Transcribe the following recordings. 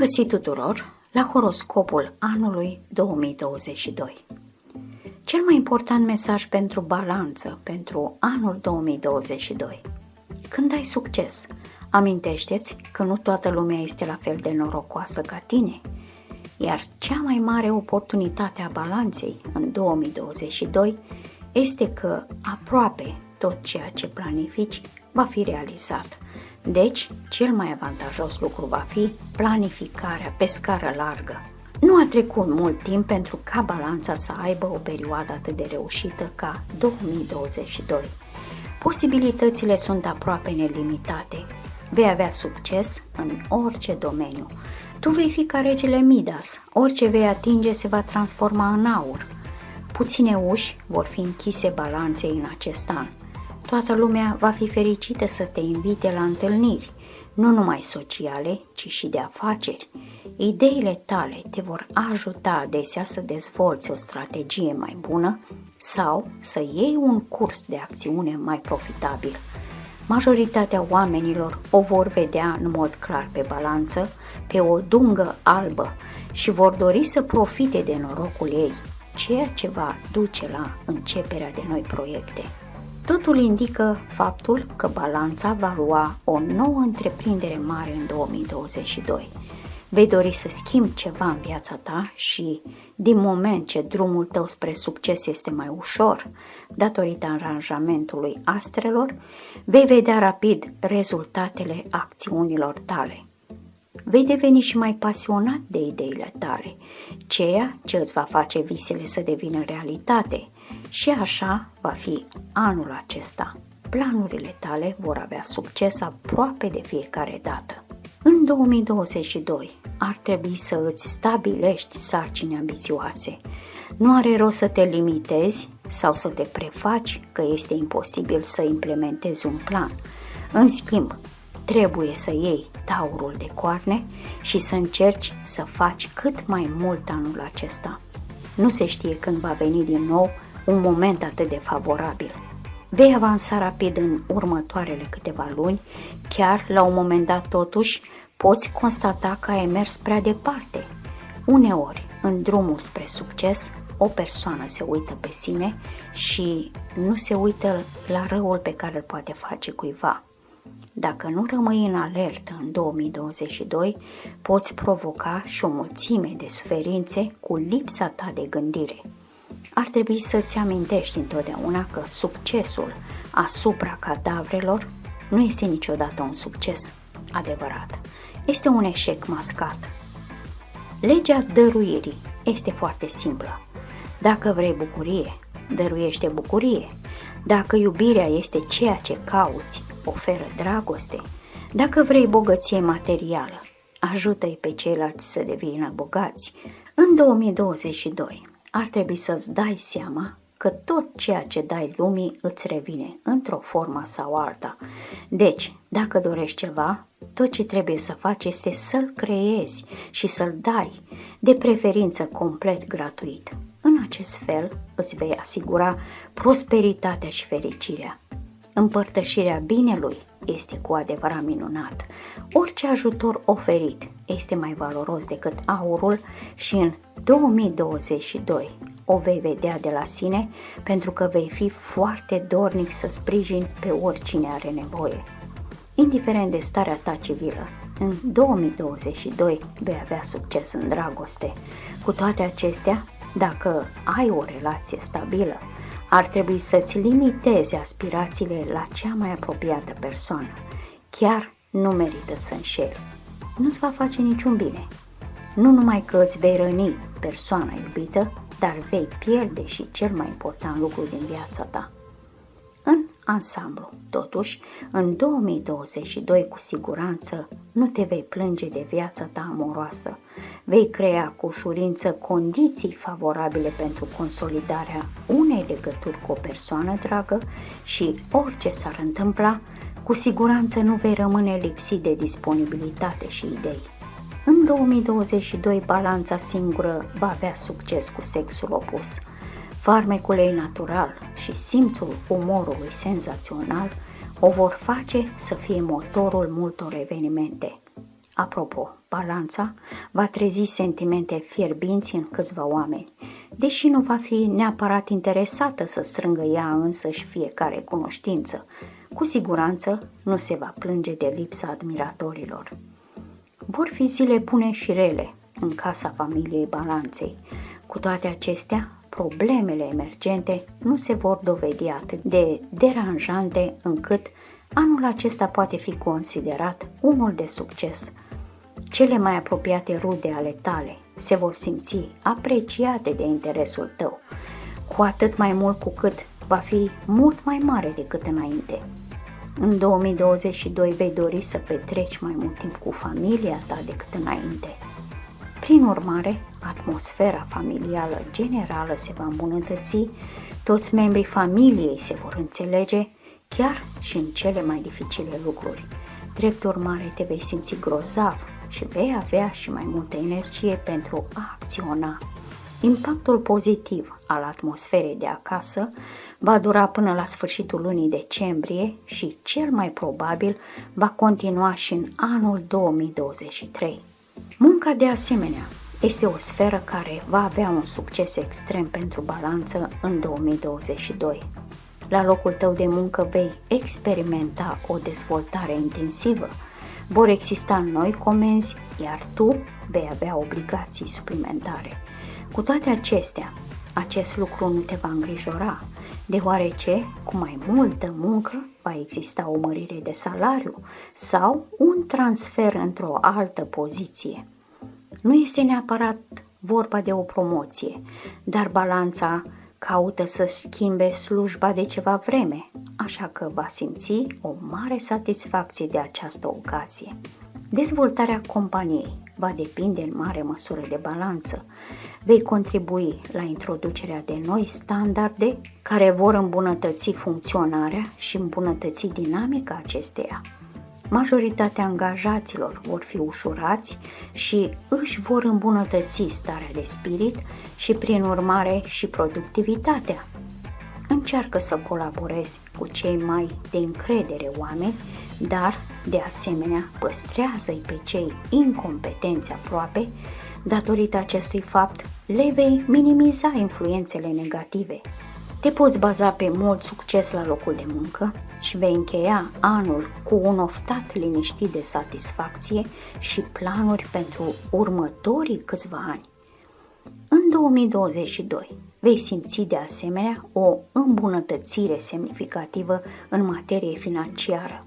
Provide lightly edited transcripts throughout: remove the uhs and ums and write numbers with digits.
găsit tuturor la horoscopul anului 2022. Cel mai important mesaj pentru balanță pentru anul 2022. Când ai succes, amintește-ți că nu toată lumea este la fel de norocoasă ca tine, iar cea mai mare oportunitate a balanței în 2022 este că aproape tot ceea ce planifici va fi realizat. Deci, cel mai avantajos lucru va fi planificarea pe scară largă. Nu a trecut mult timp pentru ca balanța să aibă o perioadă atât de reușită ca 2022. Posibilitățile sunt aproape nelimitate. Vei avea succes în orice domeniu. Tu vei fi ca regele Midas, orice vei atinge se va transforma în aur. Puține uși vor fi închise balanței în acest an. Toată lumea va fi fericită să te invite la întâlniri, nu numai sociale, ci și de afaceri. Ideile tale te vor ajuta adesea să dezvolți o strategie mai bună sau să iei un curs de acțiune mai profitabil. Majoritatea oamenilor o vor vedea în mod clar pe balanță, pe o dungă albă și vor dori să profite de norocul ei, ceea ce va duce la începerea de noi proiecte. Totul indică faptul că balanța va lua o nouă întreprindere mare în 2022. Vei dori să schimbi ceva în viața ta și, din moment ce drumul tău spre succes este mai ușor, datorită aranjamentului astrelor, vei vedea rapid rezultatele acțiunilor tale. Vei deveni și mai pasionat de ideile tale, ceea ce îți va face visele să devină realitate. Și așa va fi anul acesta. Planurile tale vor avea succes aproape de fiecare dată. În 2022 ar trebui să îți stabilești sarcini ambițioase. Nu are rost să te limitezi sau să te prefaci că este imposibil să implementezi un plan. În schimb, trebuie să iei taurul de coarne și să încerci să faci cât mai mult anul acesta. Nu se știe când va veni din nou un moment atât de favorabil. Vei avansa rapid în următoarele câteva luni, chiar la un moment dat totuși poți constata că ai mers prea departe. Uneori, în drumul spre succes, o persoană se uită pe sine și nu se uită la răul pe care îl poate face cuiva. Dacă nu rămâi în alertă în 2022, poți provoca și o mulțime de suferințe cu lipsa ta de gândire. Ar trebui să-ți amintești întotdeauna că succesul asupra cadavrelor nu este niciodată un succes adevărat. Este un eșec mascat. Legea dăruirii este foarte simplă. Dacă vrei bucurie, dăruiește bucurie. Dacă iubirea este ceea ce cauți, oferă dragoste. Dacă vrei bogăție materială, ajută-i pe ceilalți să devină bogați. În 2022 ar trebui să-ți dai seama că tot ceea ce dai lumii îți revine într-o formă sau alta. Deci, dacă dorești ceva, tot ce trebuie să faci este să-l creezi și să-l dai, de preferință complet gratuit. În acest fel îți vei asigura prosperitatea și fericirea. Împărtășirea binelui este cu adevărat minunat. Orice ajutor oferit este mai valoros decât aurul și în 2022 o vei vedea de la sine pentru că vei fi foarte dornic să sprijini pe oricine are nevoie. Indiferent de starea ta civilă, în 2022 vei avea succes în dragoste. Cu toate acestea, dacă ai o relație stabilă, ar trebui să-ți limitezi aspirațiile la cea mai apropiată persoană. Chiar nu merită să înșeli. Nu-ți va face niciun bine. Nu numai că îți vei răni persoana iubită, dar vei pierde și cel mai important lucru din viața ta. În ansamblu, totuși, în 2022 cu siguranță nu te vei plânge de viața ta amoroasă. Vei crea cu ușurință condiții favorabile pentru consolidarea unei legături cu o persoană dragă și orice s-ar întâmpla, cu siguranță nu vei rămâne lipsit de disponibilitate și idei. În 2022 balanța singură va avea succes cu sexul opus. Farmecul ei natural și simțul umorului senzațional o vor face să fie motorul multor evenimente. Apropo, balanța va trezi sentimente fierbinți în câțiva oameni, deși nu va fi neapărat interesată să strângă ea însăși fiecare cunoștință. Cu siguranță nu se va plânge de lipsa admiratorilor. Vor fi zile bune și rele în casa familiei Balanței. Cu toate acestea, problemele emergente nu se vor dovedi atât de deranjante încât anul acesta poate fi considerat unul de succes. Cele mai apropiate rude ale tale se vor simți apreciate de interesul tău, cu atât mai mult cu cât va fi mult mai mare decât înainte. În 2022 vei dori să petreci mai mult timp cu familia ta decât înainte. Prin urmare, atmosfera familială generală se va îmbunătăți, toți membrii familiei se vor înțelege, chiar și în cele mai dificile lucruri. Drept urmare, te vei simți grozav și vei avea și mai multă energie pentru a acționa. Impactul pozitiv al atmosferei de acasă va dura până la sfârșitul lunii decembrie și cel mai probabil va continua și în anul 2023. Munca, de asemenea, este o sferă care va avea un succes extrem pentru Balanță în 2022. La locul tău de muncă vei experimenta o dezvoltare intensivă, vor exista noi comenzi, iar tu vei avea obligații suplimentare. Cu toate acestea, acest lucru nu te va îngrijora, deoarece cu mai multă muncă va exista o mărire de salariu sau un transfer într-o altă poziție. Nu este neapărat vorba de o promoție, dar Balanța caută să schimbe slujba de ceva vreme, așa că va simți o mare satisfacție de această ocazie. Dezvoltarea companiei va depinde în mare măsură de Balanță. Vei contribui la introducerea de noi standarde care vor îmbunătăți funcționarea și îmbunătăți dinamica acesteia. Majoritatea angajaților vor fi ușurați și își vor îmbunătăți starea de spirit și, prin urmare, și productivitatea. Încearcă să colaborezi cu cei mai de încredere oameni, dar, de asemenea, păstrează-i pe cei incompetenți aproape. Datorită acestui fapt, le vei minimiza influențele negative. Te poți baza pe mult succes la locul de muncă și vei încheia anul cu un oftat liniștit de satisfacție și planuri pentru următorii câțiva ani. În 2022 vei simți de asemenea o îmbunătățire semnificativă în materie financiară.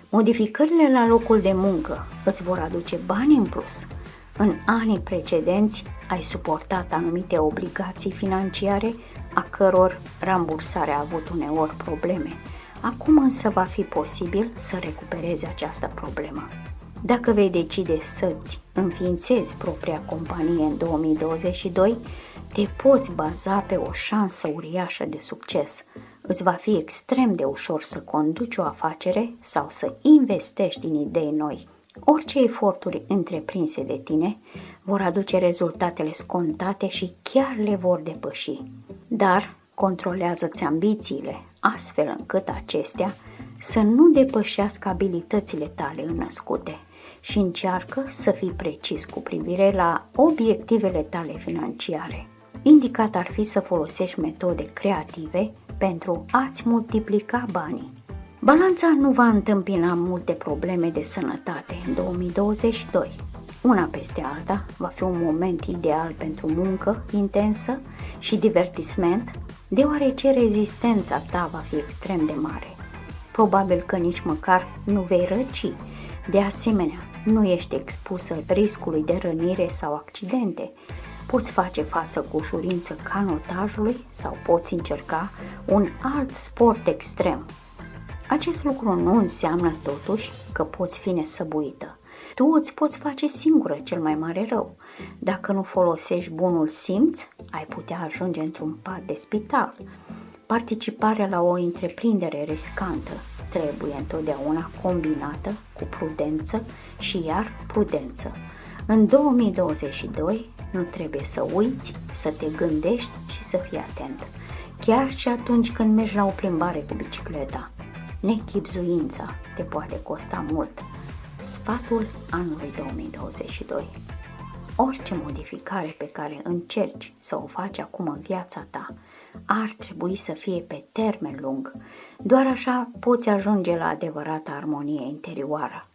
Modificările la locul de muncă îți vor aduce bani în plus. În anii precedenți ai suportat anumite obligații financiare a căror rambursare a avut uneori probleme. Acum însă va fi posibil să recuperezi această problemă. Dacă vei decide să-ți înființezi propria companie în 2022, te poți baza pe o șansă uriașă de succes. Îți va fi extrem de ușor să conduci o afacere sau să investești în idei noi. Orice eforturi întreprinse de tine vor aduce rezultatele scontate și chiar le vor depăși. Dar controlează-ți ambițiile, astfel încât acestea să nu depășească abilitățile tale înnăscute și încearcă să fii precis cu privire la obiectivele tale financiare. Indicat ar fi să folosești metode creative pentru a-ți multiplica banii. Balanța nu va întâmpina multe probleme de sănătate în 2022. Una peste alta va fi un moment ideal pentru muncă intensă și divertisment, deoarece rezistența ta va fi extrem de mare. Probabil că nici măcar nu vei răci. De asemenea, nu ești expusă riscului de rănire sau accidente. Poți face față cu ușurință canotajului sau poți încerca un alt sport extrem. Acest lucru nu înseamnă totuși că poți fi nesăbuită. Tu îți poți face singură cel mai mare rău. Dacă nu folosești bunul simț, ai putea ajunge într-un pat de spital. Participarea la o întreprindere riscantă trebuie întotdeauna combinată cu prudență și iar prudență. În 2022 nu trebuie să uiți, să te gândești și să fii atent. Chiar și atunci când mergi la o plimbare cu bicicleta, nechibzuința te poate costa mult. Sfatul anului 2022. Orice modificare pe care încerci să o faci acum în viața ta ar trebui să fie pe termen lung. Doar așa poți ajunge la adevărata armonie interioară.